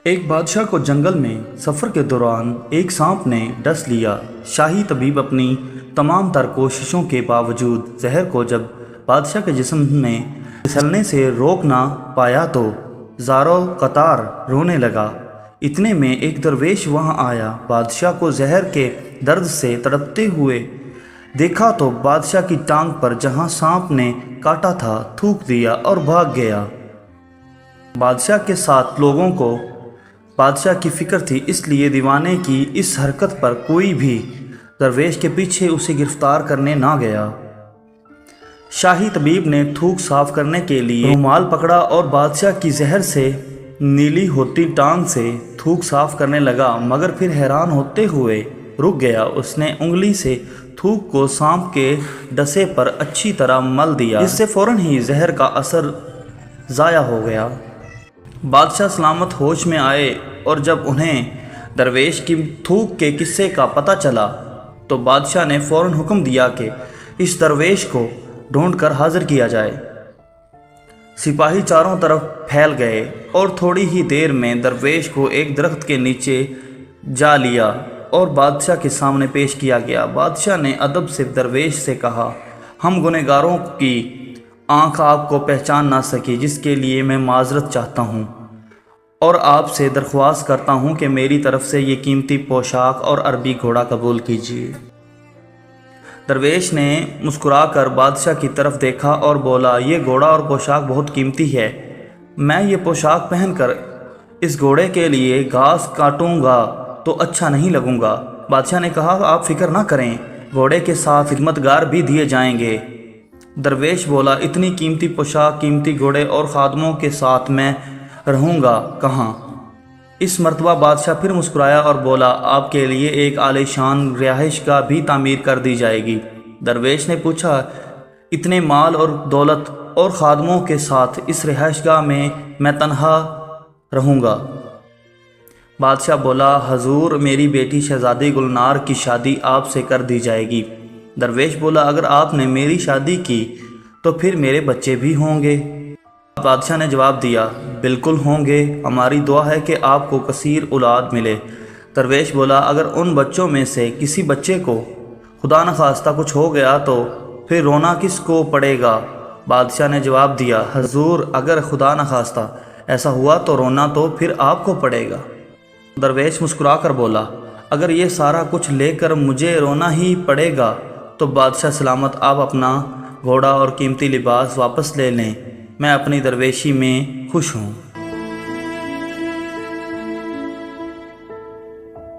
ایک بادشاہ کو جنگل میں سفر کے دوران ایک سانپ نے ڈس لیا۔ شاہی طبیب اپنی تمام تر کوششوں کے باوجود زہر کو جب بادشاہ کے جسم میں پھسلنے سے روک نہ پایا تو زارو قطار رونے لگا۔ اتنے میں ایک درویش وہاں آیا۔ بادشاہ کو زہر کے درد سے تڑپتے ہوئے دیکھا تو بادشاہ کی ٹانگ پر جہاں سانپ نے کاٹا تھا تھوک دیا اور بھاگ گیا۔ بادشاہ کے ساتھ لوگوں کو بادشاہ کی فکر تھی، اس لیے دیوانے کی اس حرکت پر کوئی بھی درویش کے پیچھے اسے گرفتار کرنے نہ گیا۔ شاہی طبیب نے تھوک صاف کرنے کے لیے رومال پکڑا اور بادشاہ کی زہر سے نیلی ہوتی ٹانگ سے تھوک صاف کرنے لگا، مگر پھر حیران ہوتے ہوئے رک گیا۔ اس نے انگلی سے تھوک کو سانپ کے ڈسے پر اچھی طرح مل دیا، جس سے فوراً ہی زہر کا اثر ضائع ہو گیا۔ بادشاہ سلامت ہوش میں آئے اور جب انہیں درویش کی تھوک کے قصے کا پتہ چلا تو بادشاہ نے فوراً حکم دیا کہ اس درویش کو ڈھونڈ کر حاضر کیا جائے۔ سپاہی چاروں طرف پھیل گئے اور تھوڑی ہی دیر میں درویش کو ایک درخت کے نیچے جا لیا اور بادشاہ کے سامنے پیش کیا گیا۔ بادشاہ نے ادب سے درویش سے کہا، ہم گنہگاروں کی آنکھ آپ کو پہچان نہ سکی، جس کے لیے میں معذرت چاہتا ہوں اور آپ سے درخواست کرتا ہوں کہ میری طرف سے یہ قیمتی پوشاک اور عربی گھوڑا قبول کیجیے۔ درویش نے مسکرا کر بادشاہ کی طرف دیکھا اور بولا، یہ گھوڑا اور پوشاک بہت قیمتی ہے، میں یہ پوشاک پہن کر اس گھوڑے کے لیے گھاس کاٹوں گا تو اچھا نہیں لگوں گا۔ بادشاہ نے کہا، آپ فکر نہ کریں، گھوڑے کے ساتھ خدمتگار بھی دیے جائیں گے۔ درویش بولا، اتنی قیمتی پوشاک، قیمتی گھوڑے اور خادموں کے ساتھ میں رہوں گا کہاں؟ اس مرتبہ بادشاہ پھر مسکرایا اور بولا، آپ کے لیے ایک عالی شان رہائش گاہ بھی تعمیر کر دی جائے گی۔ درویش نے پوچھا، اتنے مال اور دولت اور خادموں کے ساتھ اس رہائش گاہ میں تنہا رہوں گا؟ بادشاہ بولا، حضور، میری بیٹی شہزادی گلنار کی شادی آپ سے کر دی جائے گی۔ درویش بولا، اگر آپ نے میری شادی کی تو پھر میرے بچے بھی ہوں گے؟ بادشاہ نے جواب دیا، بالکل ہوں گے، ہماری دعا ہے کہ آپ کو کثیر اولاد ملے۔ درویش بولا، اگر ان بچوں میں سے کسی بچے کو خدا نخواستہ کچھ ہو گیا تو پھر رونا کس کو پڑے گا؟ بادشاہ نے جواب دیا، حضور، اگر خدا نخواستہ ایسا ہوا تو رونا تو پھر آپ کو پڑے گا۔ درویش مسکرا کر بولا، اگر یہ سارا کچھ لے کر مجھے رونا ہی پڑے گا تو بادشاہ سلامت، آپ اپنا گھوڑا اور قیمتی لباس واپس لے لیں، میں اپنی درویشی میں خوش ہوں۔